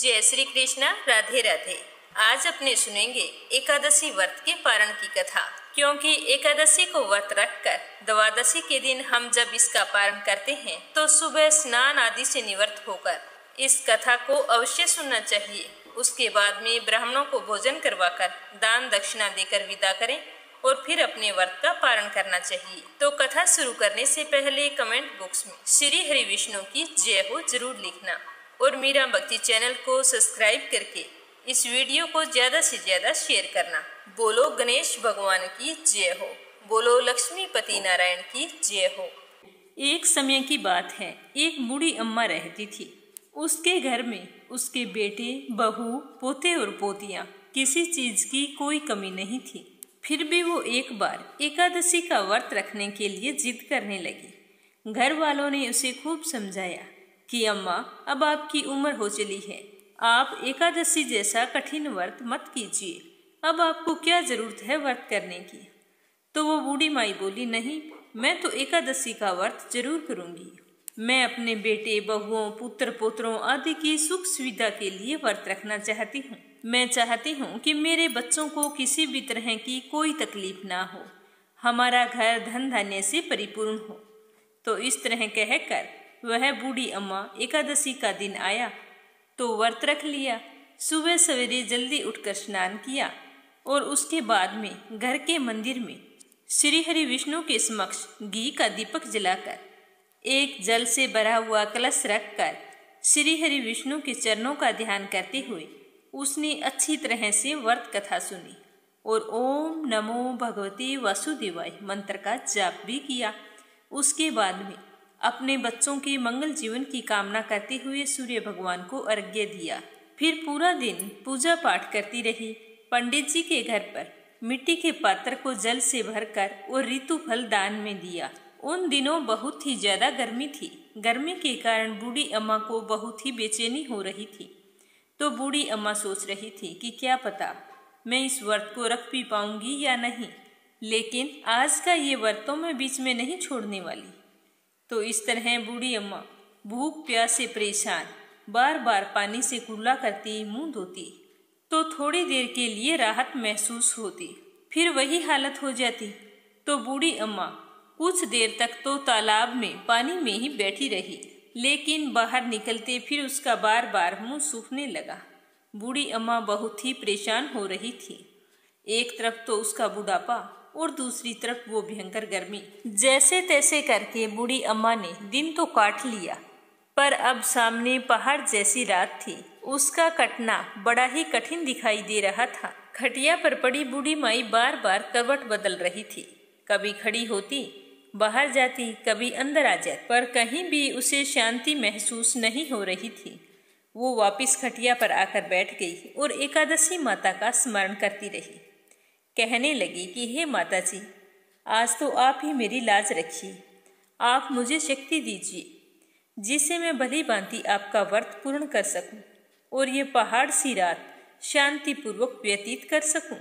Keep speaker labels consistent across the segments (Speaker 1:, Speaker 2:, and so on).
Speaker 1: जय श्री कृष्णा, राधे राधे। आज अपने सुनेंगे एकादशी व्रत के पारण की कथा, क्योंकि एकादशी को व्रत रखकर द्वादशी के दिन हम जब इसका पारण करते हैं तो सुबह स्नान आदि से निवृत्त होकर इस कथा को अवश्य सुनना चाहिए। उसके बाद में ब्राह्मणों को भोजन करवाकर दान दक्षिणा देकर विदा करें और फिर अपने व्रत का पारण करना चाहिए। तो कथा शुरू करने से पहले कमेंट बॉक्स में श्री हरि विष्णु की जय हो जरूर लिखना और मीरा भक्ति चैनल को सब्सक्राइब करके इस वीडियो को ज्यादा से ज्यादा शेयर करना। बोलो गणेश भगवान की जय हो, बोलो लक्ष्मीपति नारायण की जय हो। एक समय की बात है, एक बूढ़ी अम्मा रहती थी। उसके घर में उसके बेटे, बहू, पोते और पोतियां, किसी चीज की कोई कमी नहीं थी। फिर भी वो एक बार एकादशी का व्रत रखने के लिए जिद करने लगी। घर वालों ने उसे खूब समझाया कि अम्मा, अब आपकी उम्र हो चली है, आप एकादशी जैसा कठिन व्रत मत कीजिए। अब आपको क्या जरूरत है व्रत करने की। तो वो बूढ़ी माई बोली, नहीं, मैं तो एकादशी का व्रत जरूर करूंगी। मैं अपने बेटे, बहुओं, पुत्र पोत्रों आदि की सुख सुविधा के लिए व्रत रखना चाहती हूँ। मैं चाहती हूँ कि मेरे बच्चों को किसी भी तरह की कोई तकलीफ ना हो, हमारा घर धन धान्य से परिपूर्ण हो। तो इस तरह कहकर वह बूढ़ी अम्मा एकादशी का दिन आया तो व्रत रख लिया। सुबह सवेरे जल्दी उठकर स्नान किया और उसके बाद में घर के मंदिर में श्री हरि विष्णु के समक्ष घी का दीपक जलाकर एक जल से भरा हुआ कलश रखकर श्री हरि विष्णु के चरणों का ध्यान करते हुए उसने अच्छी तरह से व्रत कथा सुनी और ओम नमो भगवते वासुदेवाय मंत्र का जाप भी किया। उसके बाद में अपने बच्चों के मंगल जीवन की कामना करते हुए सूर्य भगवान को अर्घ्य दिया। फिर पूरा दिन पूजा पाठ करती रही। पंडित जी के घर पर मिट्टी के पात्र को जल से भरकर और ऋतु फल दान में दिया। उन दिनों बहुत ही ज्यादा गर्मी थी। गर्मी के कारण बूढ़ी अम्मा को बहुत ही बेचैनी हो रही थी। तो बूढ़ी अम्मा सोच रही थी कि क्या पता मैं इस व्रत को रख भी पाऊंगी या नहीं, लेकिन आज का ये व्रत तो मैं बीच में नहीं छोड़ने वाली। तो इस तरह बूढ़ी अम्मा भूख प्यास से परेशान बार बार पानी से कुल्ला करती, मुंह धोती तो थोड़ी देर के लिए राहत महसूस होती, फिर वही हालत हो जाती। तो बूढ़ी अम्मा कुछ देर तक तो तालाब में पानी में ही बैठी रही, लेकिन बाहर निकलते फिर उसका बार बार मुंह सूखने लगा। बूढ़ी अम्मा बहुत ही परेशान हो रही थी। एक तरफ तो उसका बुढ़ापा और दूसरी तरफ वो भयंकर गर्मी। जैसे तैसे करके बूढ़ी अम्मा ने दिन तो काट लिया, पर अब सामने पहाड़ जैसी रात थी। उसका कटना बड़ा ही कठिन दिखाई दे रहा था। खटिया पर पड़ी बूढ़ी माई बार बार करवट बदल रही थी। कभी खड़ी होती, बाहर जाती, कभी अंदर आ जाती, पर कहीं भी उसे शांति महसूस नहीं हो रही थी। वो वापिस खटिया पर आकर बैठ गई और एकादशी माता का स्मरण करती रही। कहने लगी कि हे माता जी, आज तो आप ही मेरी लाज रखिए। आप मुझे शक्ति दीजिए जिससे मैं भली भांति आपका व्रत पूर्ण कर सकूं और ये पहाड़ सी रात शांतिपूर्वक व्यतीत कर सकूं।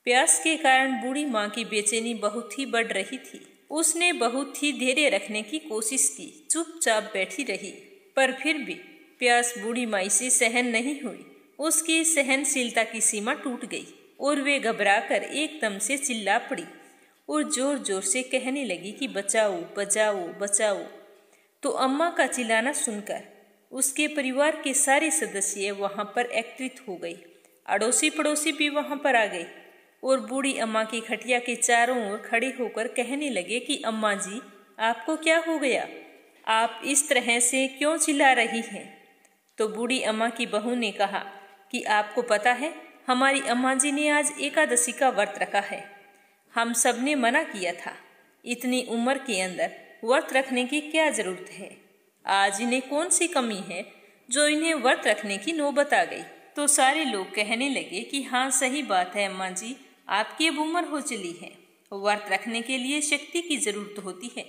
Speaker 1: प्यास के कारण बूढ़ी माँ की बेचैनी बहुत ही बढ़ रही थी। उसने बहुत ही धैर्य रखने की कोशिश की, चुपचाप बैठी रही, पर फिर भी प्यास बूढ़ी माई से सहन नहीं हुई। उसकी सहनशीलता की सीमा टूट गई और वे घबराकर एकदम से चिल्ला पड़ी और जोर जोर से कहने लगी कि बचाओ बचाओ बचाओ। तो अम्मा का चिल्लाना सुनकर उसके परिवार के सारे सदस्य वहां पर एकत्रित हो गए। अड़ोसी पड़ोसी भी वहां पर आ गए और बूढ़ी अम्मा की खटिया के चारों ओर खड़े होकर कहने लगे कि अम्मा जी, आपको क्या हो गया? आप इस तरह से क्यों चिल्ला रही हैं? तो बूढ़ी अम्मा की बहू ने कहा कि आपको पता है, हमारी अम्मा जी ने आज एकादशी का व्रत रखा है। हम सब ने मना किया था। इतनी उम्र के अंदर व्रत रखने की क्या जरूरत है? आज इन्हें कौन सी कमी है जो इन्हें व्रत रखने की नौबत आ गई? तो सारे लोग कहने लगे कि हाँ, सही बात है अम्मा जी, आपकी अब उम्र हो चली है। व्रत रखने के लिए शक्ति की जरूरत होती है।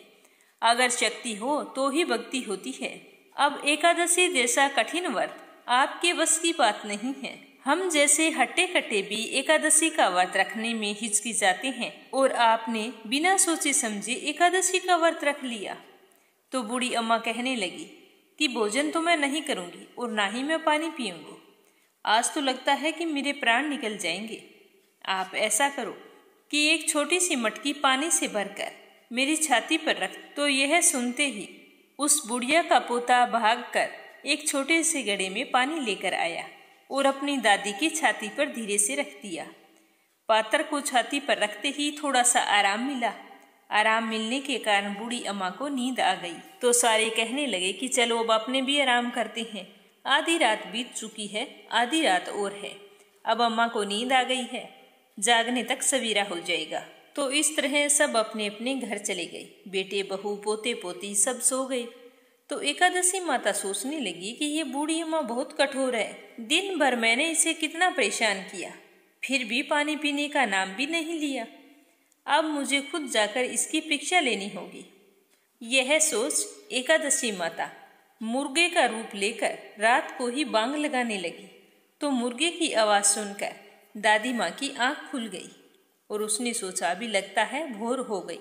Speaker 1: अगर शक्ति हो तो ही भक्ति होती है। अब एकादशी जैसा कठिन व्रत आपके बस की बात नहीं है। हम जैसे हट्टे कट्टे भी एकादशी का व्रत रखने में हिचकिचाते हैं और आपने बिना सोचे समझे एकादशी का व्रत रख लिया। तो बूढ़ी अम्मा कहने लगी कि भोजन तो मैं नहीं करूंगी और ना ही मैं पानी पीऊंगी। आज तो लगता है कि मेरे प्राण निकल जाएंगे। आप ऐसा करो कि एक छोटी सी मटकी पानी से भरकर मेरी छाती पर रख। तो यह सुनते ही उस बुढ़िया का पोता भागकर एक छोटे से घड़े में पानी लेकर आया और अपनी दादी की छाती पर धीरे से रख दिया। पात्र को छाती पर रखते ही थोड़ा सा आराम मिला। आराम मिलने के कारण बूढ़ी अम्मा को नींद आ गई। तो सारे कहने लगे कि चलो अब अपने भी आराम करते हैं, आधी रात बीत चुकी है, आधी रात और है। अब अम्मा को नींद आ गई है, जागने तक सवेरा हो जाएगा। तो इस तरह सब अपने अपने घर चले गए। बेटे बहू पोते पोती सब सो गए। तो एकादशी माता सोचने लगी कि ये बूढ़ी अम्मा बहुत कठोर है। दिन भर मैंने इसे कितना परेशान किया, फिर भी पानी पीने का नाम भी नहीं लिया। अब मुझे खुद जाकर इसकी परीक्षा लेनी होगी। यह सोच एकादशी माता मुर्गे का रूप लेकर रात को ही बांग लगाने लगी। तो मुर्गे की आवाज़ सुनकर दादी माँ की आंख खुल गई और उसने सोचा अभी लगता है भोर हो गई।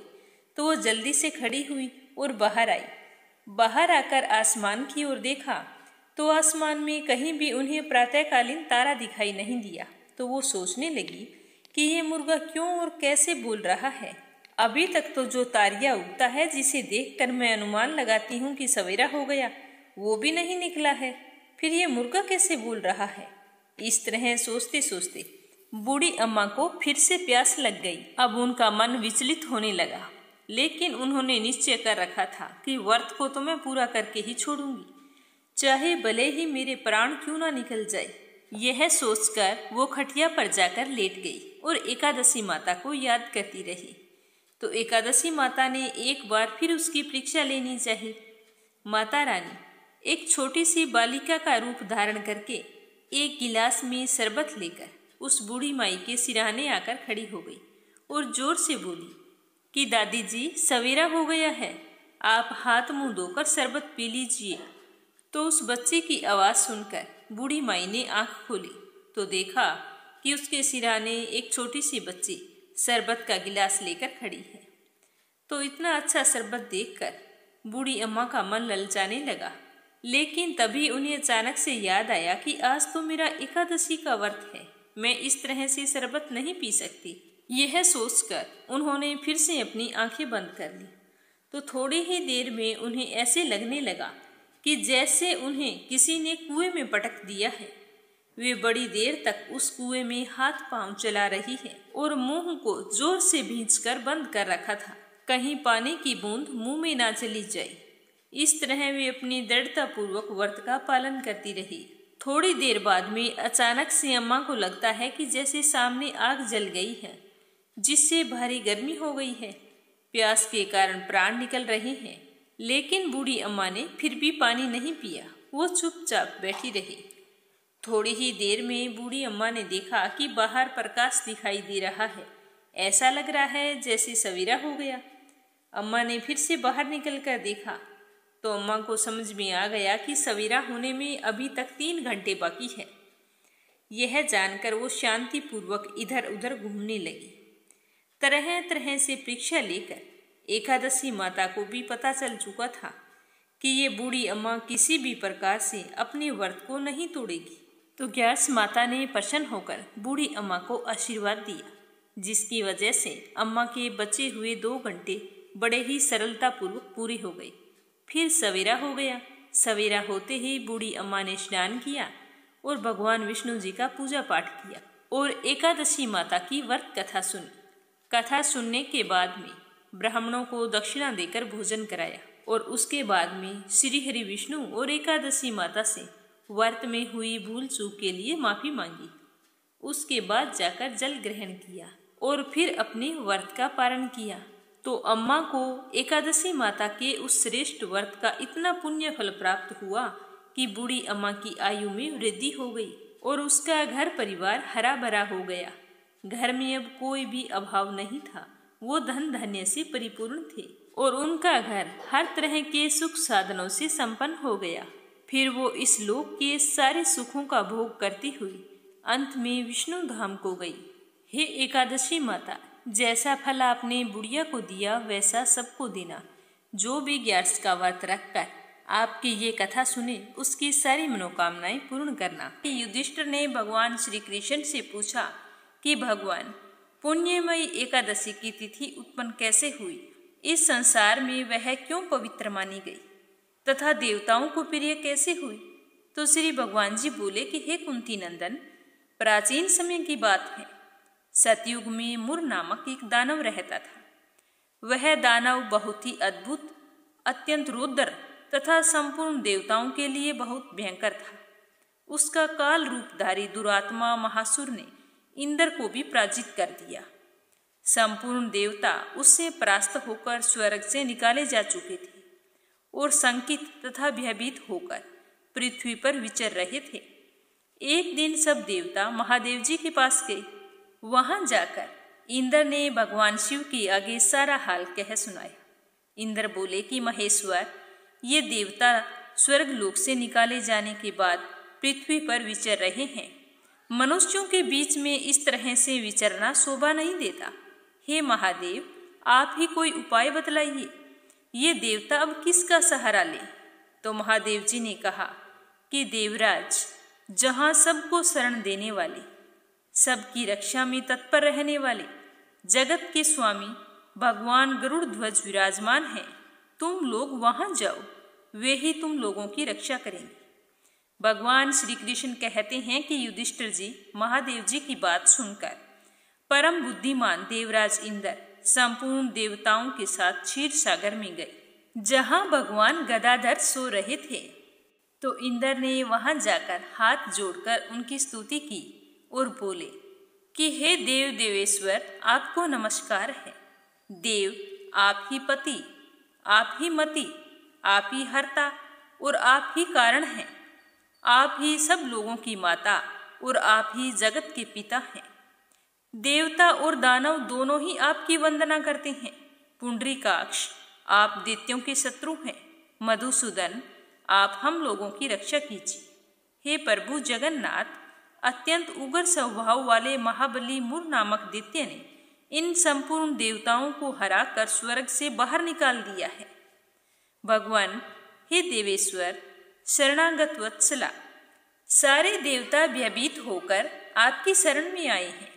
Speaker 1: तो वो जल्दी से खड़ी हुई और बाहर आई। बाहर आकर आसमान की ओर देखा तो आसमान में कहीं भी उन्हें प्रातःकालीन तारा दिखाई नहीं दिया। तो वो सोचने लगी कि ये मुर्गा क्यों और कैसे बोल रहा है। अभी तक तो जो तारिया उगता है, जिसे देखकर मैं अनुमान लगाती हूँ कि सवेरा हो गया, वो भी नहीं निकला है। फिर ये मुर्गा कैसे बोल रहा है। इस तरह सोचते सोचते बूढ़ी अम्मा को फिर से प्यास लग गई। अब उनका मन विचलित होने लगा, लेकिन उन्होंने निश्चय कर रखा था कि व्रत को तो मैं पूरा करके ही छोड़ूंगी, चाहे भले ही मेरे प्राण क्यों ना निकल जाए। यह सोचकर वो खटिया पर जाकर लेट गई और एकादशी माता को याद करती रही। तो एकादशी माता ने एक बार फिर उसकी परीक्षा लेनी चाहिए। माता रानी एक छोटी सी बालिका का रूप धारण करके एक गिलास में शरबत लेकर उस बूढ़ी माई के सिरहाने आकर खड़ी हो गई और जोर से बोली कि दादी जी सवेरा हो गया है, आप हाथ मुंह धोकर शरबत पी लीजिए। तो उस बच्चे की आवाज़ सुनकर बूढ़ी माई ने आंख खोली तो देखा कि उसके सिरहाने एक छोटी सी बच्ची शरबत का गिलास लेकर खड़ी है। तो इतना अच्छा शरबत देखकर बूढ़ी अम्मा का मन ललचाने लगा, लेकिन तभी उन्हें अचानक से याद आया कि आज तो मेरा एकादशी का व्रत है, मैं इस तरह से शरबत नहीं पी सकती। यह सोचकर उन्होंने फिर से अपनी आंखें बंद कर ली। तो थोड़ी ही देर में उन्हें ऐसे लगने लगा कि जैसे उन्हें किसी ने कुएं में पटक दिया है। वे बड़ी देर तक उस कुएं में हाथ पांव चला रही है और मुंह को जोर से भींचकर बंद कर रखा था, कहीं पानी की बूंद मुंह में ना चली जाए। इस तरह वे अपनी दृढ़ता पूर्वक व्रत का पालन करती रही। थोड़ी देर बाद में अचानक से अम्मा को लगता है कि जैसे सामने आग जल गई है, जिससे भारी गर्मी हो गई है। प्यास के कारण प्राण निकल रहे हैं, लेकिन बूढ़ी अम्मा ने फिर भी पानी नहीं पिया, वो चुपचाप बैठी रही। थोड़ी ही देर में बूढ़ी अम्मा ने देखा कि बाहर प्रकाश दिखाई दे रहा है, ऐसा लग रहा है जैसे सवेरा हो गया। अम्मा ने फिर से बाहर निकलकर देखा तो अम्मा को समझ में आ गया कि सवेरा होने में अभी तक 3 घंटे बाकी है। यह जानकर वो शांतिपूर्वक इधर उधर घूमने लगी। तरह तरह से परीक्षा लेकर एकादशी माता को भी पता चल चुका था कि ये बूढ़ी अम्मा किसी भी प्रकार से अपने व्रत को नहीं तोड़ेगी। तो ग्यारस माता ने प्रसन्न होकर बूढ़ी अम्मा को आशीर्वाद दिया, जिसकी वजह से अम्मा के बचे हुए 2 घंटे बड़े ही सरलतापूर्वक पूरे हो गए। फिर सवेरा हो गया। सवेरा होते ही बूढ़ी अम्मा ने स्नान किया और भगवान विष्णु जी का पूजा पाठ किया और एकादशी माता की व्रत कथा सुनी। कथा सुनने के बाद में ब्राह्मणों को दक्षिणा देकर भोजन कराया और उसके बाद में श्री हरि विष्णु और एकादशी माता से व्रत में हुई भूल चूक के लिए माफी मांगी। उसके बाद जाकर जल ग्रहण किया और फिर अपने व्रत का पारण किया। तो अम्मा को एकादशी माता के उस श्रेष्ठ व्रत का इतना पुण्य फल प्राप्त हुआ कि बूढ़ी अम्मा की आयु में वृद्धि हो गई और उसका घर परिवार हरा भरा हो गया। घर में अब कोई भी अभाव नहीं था, वो धन धान्य से परिपूर्ण थे और उनका घर हर तरह के सुख साधनों से संपन्न हो गया। फिर वो इस लोक के सारे सुखों का भोग करती हुई अंत में विष्णु धाम को गई। हे एकादशी माता, जैसा फल आपने बुढ़िया को दिया वैसा सबको देना। जो भी ग्यारस का व्रत रखकर आपकी ये कथा सुने उसकी सारी मनोकामनाएं पूर्ण करना। युधिष्ठिर ने भगवान श्री कृष्ण से पूछा कि भगवान, पुण्यमयी एकादशी की तिथि उत्पन्न कैसे हुई, इस संसार में वह क्यों पवित्र मानी गई तथा देवताओं को प्रिय कैसे हुई। तो श्री भगवान जी बोले कि हे कुंती नंदन, प्राचीन समय की बात है। सतयुग में मुर नामक एक दानव रहता था। वह दानव बहुत ही अद्भुत, अत्यंत रौद्र तथा संपूर्ण देवताओं के लिए बहुत भयंकर था। उसका काल रूपधारी दुरात्मा महासुर ने इंद्र को भी पराजित कर दिया। संपूर्ण देवता उससे परास्त होकर स्वर्ग से निकाले जा चुके थे और शंकित तथा भयभीत होकर पृथ्वी पर विचर रहे थे। एक दिन सब देवता महादेव जी के पास गए। वहां जाकर इंद्र ने भगवान शिव के आगे सारा हाल कह सुनाया। इंद्र बोले कि महेश्वर, ये देवता स्वर्ग लोक से निकाले जाने के बाद पृथ्वी पर विचर रहे हैं। मनुष्यों के बीच में इस तरह से विचरना शोभा नहीं देता। हे महादेव, आप ही कोई उपाय बतलाइए, ये देवता अब किसका सहारा ले। तो महादेव जी ने कहा कि देवराज, जहाँ सबको शरण देने वाले, सबकी रक्षा में तत्पर रहने वाले जगत के स्वामी भगवान गरुड़ ध्वज विराजमान हैं। तुम लोग वहां जाओ, वे ही तुम लोगों की रक्षा करेंगे। भगवान श्री कृष्ण कहते हैं कि युधिष्ठिर जी महादेव जी की बात सुनकर परम बुद्धिमान देवराज इंद्र संपूर्ण देवताओं के साथ क्षीर सागर में गए, जहां भगवान गदाधर सो रहे थे। तो इंद्र ने वहां जाकर हाथ जोड़कर उनकी स्तुति की और बोले कि हे देव देवेश्वर, आपको नमस्कार है। देव, आप ही पति, आप ही मति, आप ही हर्ता और आप ही कारण हैं। आप ही सब लोगों की माता और आप ही जगत के पिता हैं। देवता और दानव दोनों ही आपकी वंदना करते हैं। पुंडरीकाक्ष, आप दैत्यों के शत्रु हैं। मधुसूदन, आप हम लोगों की रक्षा कीजिए। हे प्रभु जगन्नाथ, अत्यंत उग्र स्वभाव वाले महाबली मुर नामक दैत्य ने इन संपूर्ण देवताओं को हराकर स्वर्ग से बाहर निकाल दिया है। भगवान, हे देवेश्वर, शरणागत वत्सला, सारे देवता भयभीत होकर आपकी शरण में आए हैं।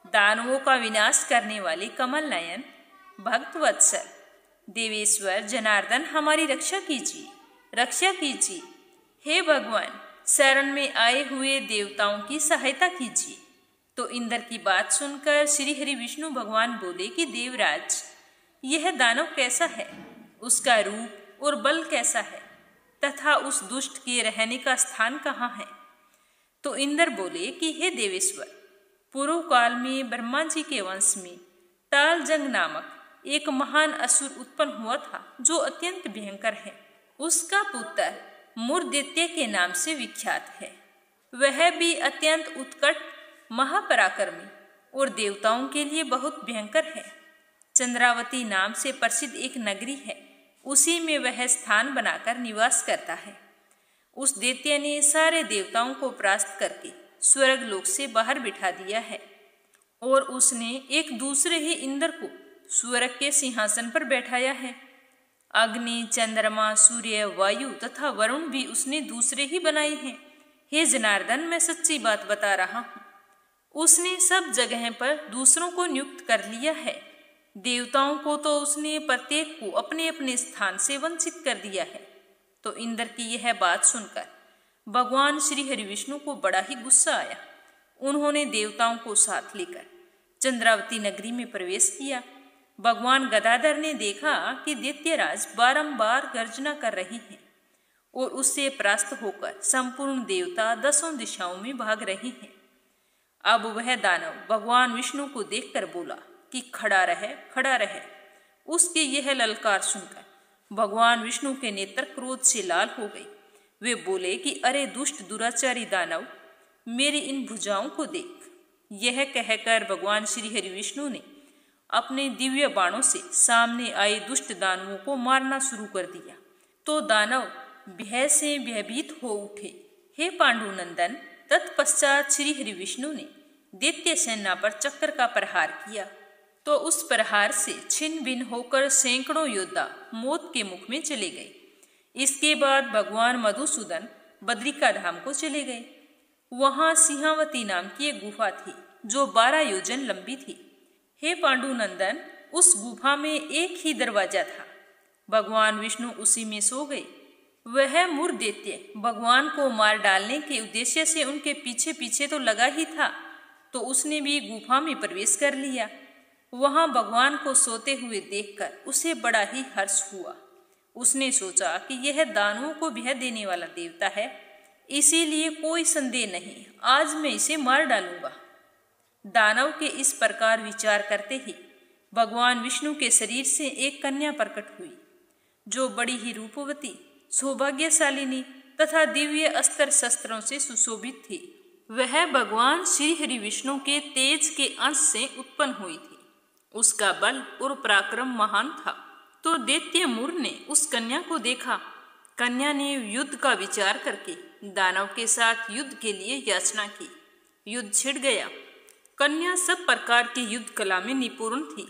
Speaker 1: दानवों का विनाश करने वाले कमल नयन भक्त वत्सल देवेश्वर जनार्दन, हमारी रक्षा कीजिए, रक्षा कीजिए। हे भगवान, शरण में आए हुए देवताओं की सहायता कीजिए। तो इंद्र की बात सुनकर श्री हरि विष्णु भगवान बोले कि देवराज, यह दानव कैसा है, उसका रूप और बल कैसा है तथा उस दुष्ट के रहने का स्थान कहाँ है। तो इंद्र बोले कि हे देवेश्वर, पूर्व काल में ब्रह्मा जी के वंश में तालजंग नामक एक महान असुर उत्पन्न हुआ था, जो अत्यंत भयंकर है। उसका पुत्र मुरदैत्य के नाम से विख्यात है। वह भी अत्यंत उत्कट, महापराक्रमी और देवताओं के लिए बहुत भयंकर है। चंद्रावती नाम से प्रसिद्ध एक नगरी है, उसी में वह स्थान बनाकर निवास करता है। उस दैत्य ने सारे देवताओं को परास्त करके स्वर्ग लोक से बाहर बिठा दिया है और उसने एक दूसरे ही इंद्र को स्वर्ग के सिंहासन पर बैठाया है। अग्नि, चंद्रमा, सूर्य, वायु तथा वरुण भी उसने दूसरे ही बनाए हैं। हे जनार्दन, मैं सच्ची बात बता रहा हूँ। उसने सब जगह पर दूसरों को नियुक्त कर लिया है। देवताओं को तो उसने प्रत्येक को अपने अपने स्थान से वंचित कर दिया है। तो इंद्र की यह बात सुनकर भगवान श्री हरि विष्णु को बड़ा ही गुस्सा आया। उन्होंने देवताओं को साथ लेकर चंद्रावती नगरी में प्रवेश किया। भगवान गदाधर ने देखा कि दैत्यराज बारंबार गर्जना कर रही हैं और उससे परास्त होकर संपूर्ण देवता दसों दिशाओं में भाग रहे हैं। अब वह दानव भगवान विष्णु को देखकर बोला कि खड़ा रहे, खड़ा रहे। उसके यह ललकार सुनकर भगवान विष्णु के नेत्र क्रोध से लाल हो गए। वे बोले कि अरे दुष्ट दुराचारी दानव, मेरी इन भुजाओं को देख। यह कहकर भगवान श्री हरि विष्णु ने अपने दिव्य बाणों से सामने आए दुष्ट दानवों को मारना शुरू कर दिया। तो दानव भय से भयभीत हो उठे। हे पांडुनंदन, तत्पश्चात श्री हरि विष्णु ने दैत्य सेना पर चक्र का प्रहार किया। तो उस प्रहार से छिन्न भिन्न होकर सैकड़ों योद्धा मौत के मुख में चले गए। इसके बाद भगवान मधुसूदन बद्रिका धाम को चले गए। वहां सिंहावती नाम की एक गुफा थी जो 12 योजन लंबी थी। हे पांडुनंदन, उस गुफा में एक ही दरवाजा था। भगवान विष्णु उसी में सो गए। वह मूर्ख दैत्य भगवान को मार डालने के उद्देश्य से उनके पीछे पीछे तो लगा ही था, तो उसने भी गुफा में प्रवेश कर लिया। वहां भगवान को सोते हुए देखकर उसे बड़ा ही हर्ष हुआ। उसने सोचा कि यह दानवों को भय देने वाला देवता है, इसीलिए कोई संदेह नहीं, आज मैं इसे मार डालूंगा। दानव के इस प्रकार विचार करते ही भगवान विष्णु के शरीर से एक कन्या प्रकट हुई, जो बड़ी ही रूपवती, सौभाग्यशालिनी तथा दिव्य अस्त्र शस्त्रों से सुशोभित थी। वह भगवान श्री हरि विष्णु के तेज के अंश से उत्पन्न हुई थी। उसका बल और पराक्रम महान था। तो दैत्य मूर ने उस कन्या को देखा। कन्या ने युद्ध का विचार करके दानव के साथ युद्ध के लिए याचना की। युद्ध छिड़ गया। कन्या सब प्रकार की युद्ध कला में निपुण थी,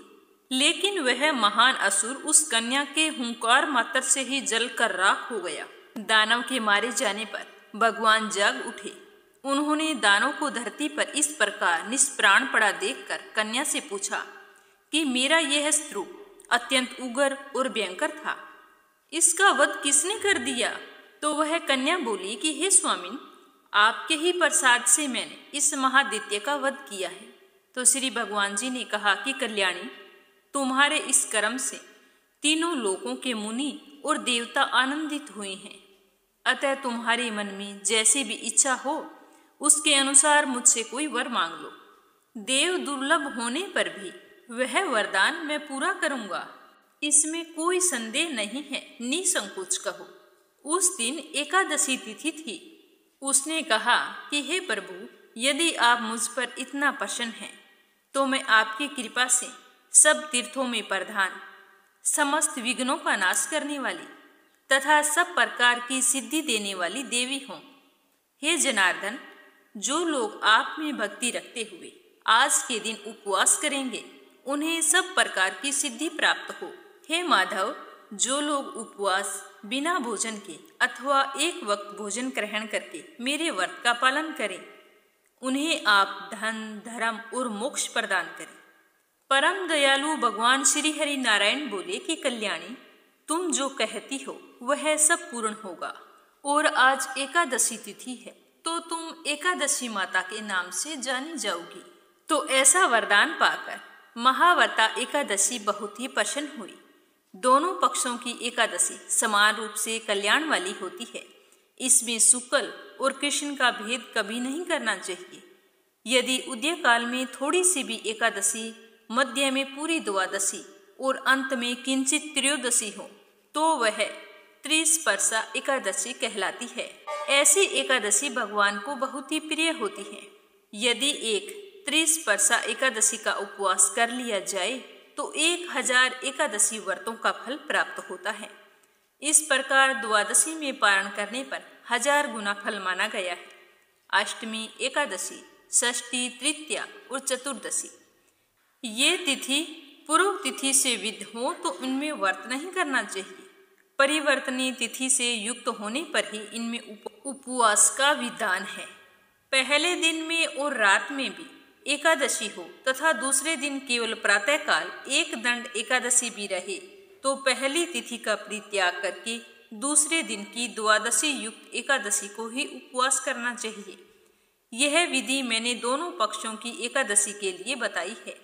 Speaker 1: लेकिन वह महान असुर उस कन्या के हुंकार मात्र से ही जलकर राख हो गया। दानव के मारे जाने पर भगवान जाग उठे। उन्होंने दानव को धरती पर इस प्रकार निष्प्राण पड़ा देखकर कन्या से पूछा कि मेरा यह शत्रु अत्यंत उग्र और भयंकर था, इसका वध किसने कर दिया? तो वह कन्या बोली कि हे स्वामिन, आपके ही प्रसाद से मैंने इस महादैत्य का वध किया है। तो श्री भगवान जी ने कहा कि कल्याणी, तुम्हारे इस कर्म से तीनों लोकों के मुनि और देवता आनंदित हुए हैं। अतः तुम्हारे मन में जैसी भी इच्छा हो उसके अनुसार मुझसे कोई वर मांग लो। देव दुर्लभ होने पर भी वह वरदान मैं पूरा करूंगा, इसमें कोई संदेह नहीं है, निसंकोच कहो। उस दिन एकादशी तिथि थी। उसने कहा कि हे प्रभु, यदि आप मुझ पर इतना प्रसन्न हैं तो मैं आपकी कृपा से सब तीर्थों में प्रधान, समस्त विघ्नों का नाश करने वाली तथा सब प्रकार की सिद्धि देने वाली देवी हूँ। हे जनार्दन, जो लोग आप में भक्ति रखते हुए आज के दिन उपवास करेंगे उन्हें सब प्रकार की सिद्धि प्राप्त हो। हे माधव, जो लोग उपवास बिना भोजन के अथवा एक वक्त भोजन ग्रहण करके मेरे व्रत का पालन करें, उन्हें आप धन, धर्म और मोक्ष प्रदान करें। परम दयालु भगवान श्री हरि नारायण बोले कि कल्याणी, तुम जो कहती हो वह सब पूर्ण होगा। और आज एकादशी तिथि है, तो तुम एकादशी माता के नाम से जानी जाओगी। तो ऐसा वरदान पाकर महाव्रता एकादशी बहुत ही प्रसन्न हुई। दोनों पक्षों की एकादशी समान रूप से कल्याण वाली होती है। इसमें शुक्ल और कृष्ण का भेद कभी नहीं करना चाहिए। यदि उदय काल में थोड़ी सी भी एकादशी, मध्य में पूरी द्वादशी और अंत में किंचित त्रयोदशी हो तो वह त्रिस्पर्शा एकादशी कहलाती है। ऐसी एकादशी भगवान को बहुत ही प्रिय होती है। यदि एक त्रिस्पर्शा एकादशी का उपवास कर लिया जाए तो 1000 एकादशी व्रतों का फल प्राप्त होता है। इस प्रकार द्वादशी में पारण करने पर 1000 गुना फल माना गया है। अष्टमी, एकादशी, षष्ठी, तृतीया और चतुर्दशी ये तिथि पूर्व तिथि से विद्ध हो तो उनमें व्रत नहीं करना चाहिए। परिवर्तनीय तिथि से युक्त होने पर ही इनमें उपवास का विधान है। पहले दिन में और रात में भी एकादशी हो तथा दूसरे दिन केवल प्रातःकाल एक दंड एकादशी भी रहे तो पहली तिथि का परित्याग करके दूसरे दिन की द्वादशी युक्त एकादशी को ही उपवास करना चाहिए। यह विधि मैंने दोनों पक्षों की एकादशी के लिए बताई है।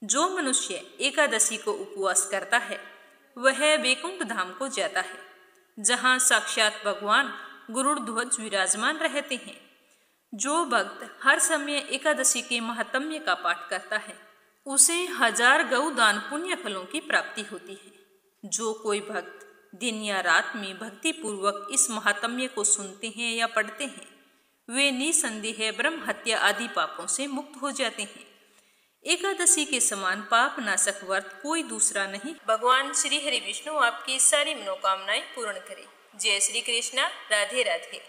Speaker 1: जो मनुष्य एकादशी को उपवास करता है वह वैकुंठ धाम को जाता है, जहाँ साक्षात भगवान गरुड़ध्वज विराजमान रहते हैं। जो भक्त हर समय एकादशी के महात्म्य का पाठ करता है उसे 1000 गौ दान पुण्य फलों की प्राप्ति होती है। जो कोई भक्त दिन या रात में भक्ति पूर्वक इस महात्म्य को सुनते हैं या पढ़ते हैं वे निसंदेह ब्रह्म हत्या आदि पापों से मुक्त हो जाते हैं। एकादशी के समान पाप नाशक व्रत कोई दूसरा नहीं। भगवान श्री हरि विष्णु आपकी सारी मनोकामनाएं पूर्ण करे। जय श्री कृष्णा। राधे राधे।